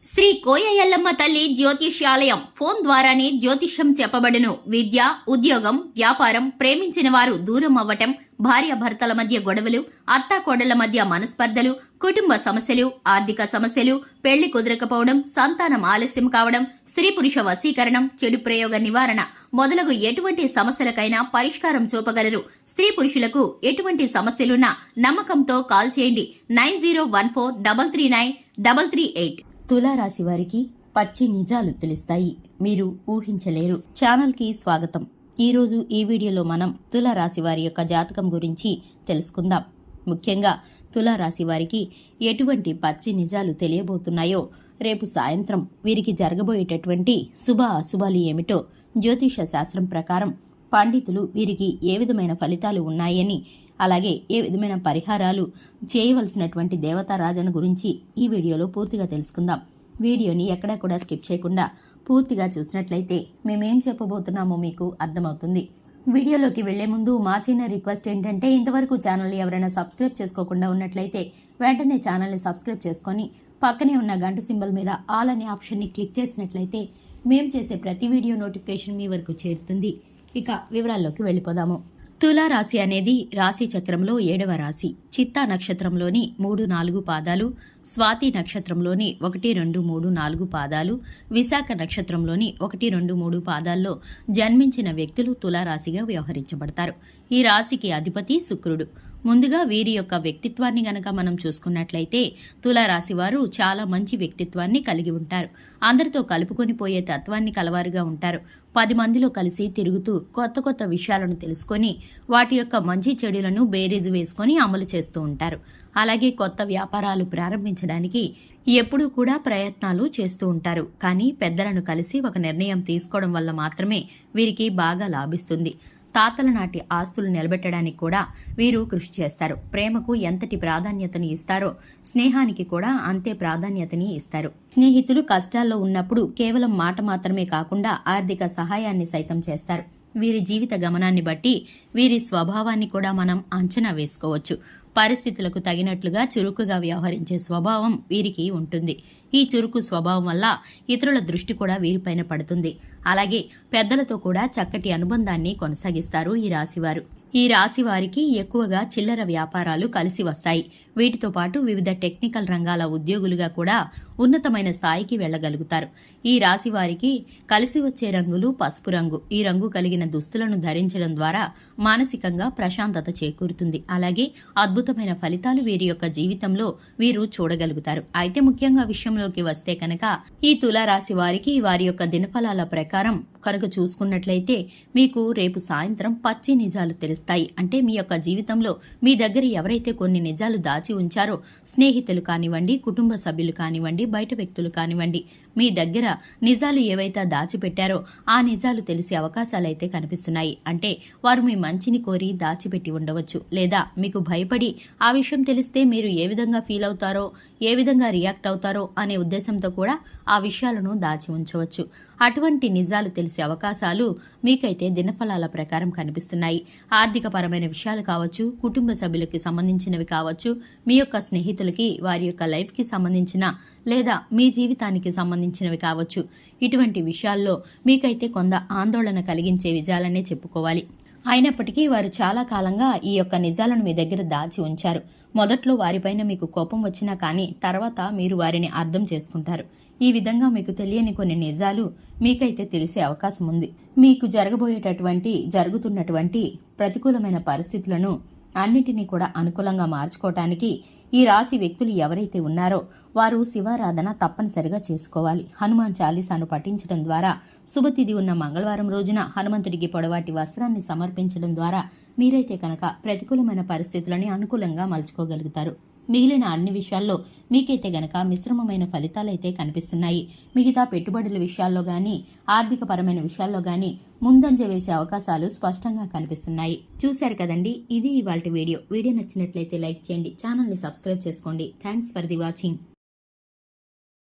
శ్రీ కోయ ఎల్లమ్మ తల్లి జ్యోతిష్యాలయం ఫోన్ ద్వారానే జ్యోతిష్యం చెప్పబడును. విద్య, ఉద్యోగం, వ్యాపారం, ప్రేమించిన వారు దూరం అవ్వటం, భార్యాభర్తల మధ్య గొడవలు, అత్తాకోడళ్ల మధ్య మనస్పర్ధలు, కుటుంబ సమస్యలు, ఆర్థిక సమస్యలు, పెళ్లి కుదరకపోవడం, సంతానం ఆలస్యం కావడం, స్త్రీ పురుష వశీకరణం, చెడు ప్రయోగ నివారణ మొదలగు ఎటువంటి సమస్యలకైనా పరిష్కారం చూపగలరు. స్త్రీ పురుషులకు ఎటువంటి సమస్యలున్నా నమ్మకంతో కాల్ చేయండి. 9014339338. తులారాశి వారికి పచ్చి నిజాలు తెలుస్తాయి, మీరు ఊహించలేరు. ఛానల్కి స్వాగతం. ఈరోజు ఈ వీడియోలో మనం తులారాశి వారి యొక్క జాతకం గురించి తెలుసుకుందాం. ముఖ్యంగా తులారాశి వారికి ఎటువంటి పచ్చి నిజాలు తెలియబోతున్నాయో, రేపు సాయంత్రం వీరికి జరగబోయేటటువంటి శుభ అశుభాలు ఏమిటో జ్యోతిష శాస్త్రం ప్రకారం పండితులు వీరికి ఏ విధమైన ఫలితాలు ఉన్నాయని, అలాగే ఏ విధమైన పరిహారాలు చేయవలసినటువంటి దేవతారాజన గురించి ఈ వీడియోలో పూర్తిగా తెలుసుకుందాం. వీడియోని ఎక్కడా కూడా స్కిప్ చేయకుండా పూర్తిగా చూసినట్లయితే మేమేం చెప్పబోతున్నామో మీకు అర్థమవుతుంది. వీడియోలోకి వెళ్లే ముందు మా చిన్న రిక్వెస్ట్ ఏంటంటే, ఇంతవరకు ఛానల్ని ఎవరైనా సబ్స్క్రైబ్ చేసుకోకుండా ఉన్నట్లయితే వెంటనే ఛానల్ని సబ్స్క్రైబ్ చేసుకొని పక్కనే ఉన్న గంట సింబల్ మీద ఆల్ అనే ఆప్షన్ని క్లిక్ చేసినట్లయితే మేము చేసే ప్రతి వీడియో నోటిఫికేషన్ మీ వరకు చేరుతుంది. ఇక వివరాల్లోకి వెళ్ళిపోదాము. తులారాశి అనేది రాశి చక్రంలో 7వ రాశి. చిత్తా నక్షత్రంలోని 3-4 పాదాలు, స్వాతి నక్షత్రంలోని 1-2-3-4 పాదాలు, విశాఖ నక్షత్రంలోని 1-2-3 పాదాల్లో జన్మించిన వ్యక్తులు తులారాశిగా వ్యవహరించబడతారు. ఈ రాశికి అధిపతి శుక్రుడు. ముందుగా వీరి యొక్క వ్యక్తిత్వాన్ని గనక మనం చూసుకున్నట్లయితే తులారాశి వారు చాలా మంచి వ్యక్తిత్వాన్ని కలిగి ఉంటారు. అందరితో కలుపుకొని పోయే తత్వాన్ని కలవారుగా ఉంటారు. 10 మందిలో కలిసి తిరుగుతూ కొత్త కొత్త విషయాలను తెలుసుకొని వాటి యొక్క మంచి చెడులను బేరీజు వేసుకొని అమలు చేస్తూ ఉంటారు. అలాగే కొత్త వ్యాపారాలు ప్రారంభించడానికి ఎప్పుడూ కూడా ప్రయత్నాలు చేస్తూ ఉంటారు. కానీ పెద్దలను కలిసి ఒక నిర్ణయం తీసుకోవడం వల్ల మాత్రమే వీరికి బాగా లాభిస్తుంది. తాతల నాటి ఆస్తులు నిలబెట్టడానికి కూడా వీరు కృషి చేస్తారు. ప్రేమకు ఎంతటి ప్రాధాన్యతని ఇస్తారో స్నేహానికి కూడా అంతే ప్రాధాన్యతని ఇస్తారు. స్నేహితులు కష్టాల్లో ఉన్నప్పుడు కేవలం మాట మాత్రమే కాకుండా ఆర్థిక సహాయాన్ని సైతం చేస్తారు. వీరి జీవిత గమనాన్ని బట్టి వీరి స్వభావాన్ని కూడా మనం అంచనా వేసుకోవచ్చు. పరిస్థితులకు తగినట్లుగా చురుకుగా వ్యవహరించే స్వభావం వీరికి ఉంటుంది. ఈ చురుకు స్వభావం వల్ల ఇతరుల దృష్టి కూడా వీరిపైన పడుతుంది. అలాగే పెద్దలతో కూడా చక్కటి అనుబంధాన్ని కొనసాగిస్తారు ఈ రాశివారు. ఈ రాశి వారికి ఎక్కువగా చిల్లర వ్యాపారాలు కలిసి వస్తాయి. వీటితో పాటు వివిధ టెక్నికల్ రంగాల ఉద్యోగులుగా కూడా ఉన్నతమైన స్థాయికి వెళ్లగలుగుతారు. ఈ రాశి వారికి కలిసి వచ్చే రంగులు పసుపు రంగు. ఈ రంగు కలిగిన దుస్తులను ధరించడం ద్వారా మానసికంగా ప్రశాంతత చేకూరుతుంది. అలాగే అద్భుతమైన ఫలితాలు వీరి యొక్క జీవితంలో వీరు చూడగలుగుతారు. అయితే ముఖ్యంగా విషయంలోకి వస్తే కనుక ఈ తులారాశి వారికి వారి యొక్క దినఫలాల ప్రకారం కనుక చూసుకున్నట్లయితే మీకు రేపు సాయంత్రం పచ్చి నిజాలు తెలుస్తాయి. అంటే మీ యొక్క జీవితంలో మీ దగ్గర ఎవరైతే కొన్ని నిజాలు దాచి ఉంచారో, స్నేహితులు కానివ్వండి, కుటుంబ సభ్యులు కానివ్వండి, బయట వ్యక్తులు కానివ్వండి, మీ దగ్గర నిజాలు ఏవైతే దాచిపెట్టారో ఆ నిజాలు తెలిసే అవకాశాలైతే కనిపిస్తున్నాయి. అంటే వారు మీ మంచిని కోరి దాచిపెట్టి ఉండవచ్చు, లేదా మీకు భయపడి ఆ విషయం తెలిస్తే మీరు ఏ విధంగా ఫీల్ అవుతారో, ఏ విధంగా రియాక్ట్ అవుతారో అనే ఉద్దేశంతో కూడా ఆ విషయాలను దాచి ఉంచవచ్చు. అటువంటి నిజాలు తెలిసే అవకాశాలు మీకైతే దినఫలాల ప్రకారం కనిపిస్తున్నాయి. ఆర్థిక పరమైన విషయాలు కావచ్చు, కుటుంబ సభ్యులకి సంబంధించినవి కావచ్చు, మీ యొక్క స్నేహితులకి వారి యొక్క లైఫ్కి సంబంధించిన లేదా మీ జీవితానికి సంబంధించినవి కావచ్చు. ఇటువంటి విషయాల్లో మీకైతే కొంత ఆందోళన కలిగించే విజయాలనే చెప్పుకోవాలి. అయినప్పటికీ వారు చాలా కాలంగా ఈ యొక్క నిజాలను మీ దగ్గర దాచి ఉంచారు. మొదట్లో వారిపైన మీకు కోపం వచ్చినా కానీ తర్వాత మీరు వారిని అర్థం చేసుకుంటారు. ఈ విధంగా మీకు తెలియని కొన్ని నిజాలు మీకైతే తెలిసే అవకాశం ఉంది. మీకు జరుగుతున్నటువంటి ప్రతికూలమైన పరిస్థితులను అన్నిటినీ కూడా అనుకూలంగా మార్చుకోవటానికి ఈ రాశి వ్యక్తులు ఎవరైతే ఉన్నారో వారు శివారాధన తప్పనిసరిగా చేసుకోవాలి. హనుమాన్ చాలీసాను పఠించడం ద్వారా, శుభతిథి ఉన్న మంగళవారం రోజున హనుమంతుడికి పొడవాటి వస్త్రాన్ని సమర్పించడం ద్వారా మీరైతే కనుక ప్రతికూలమైన పరిస్థితులని అనుకూలంగా మలుచుకోగలుగుతారు. మిగిలిన అన్ని విషయాల్లో మీకైతే గనక మిశ్రమమైన ఫలితాలైతే కనిపిస్తున్నాయి. మిగతా పెట్టుబడుల విషయాల్లో గానీ, ఆర్థిక పరమైన విషయాల్లో గానీ ముందంజ వేసే అవకాశాలు స్పష్టంగా కనిపిస్తున్నాయి. చూశారు కదండి, ఇది ఇవాల్టి వీడియో. వీడియో నచ్చినట్లయితే లైక్ చేయండి, ఛానల్ని సబ్స్క్రైబ్ చేసుకోండి. Thanks for the watching.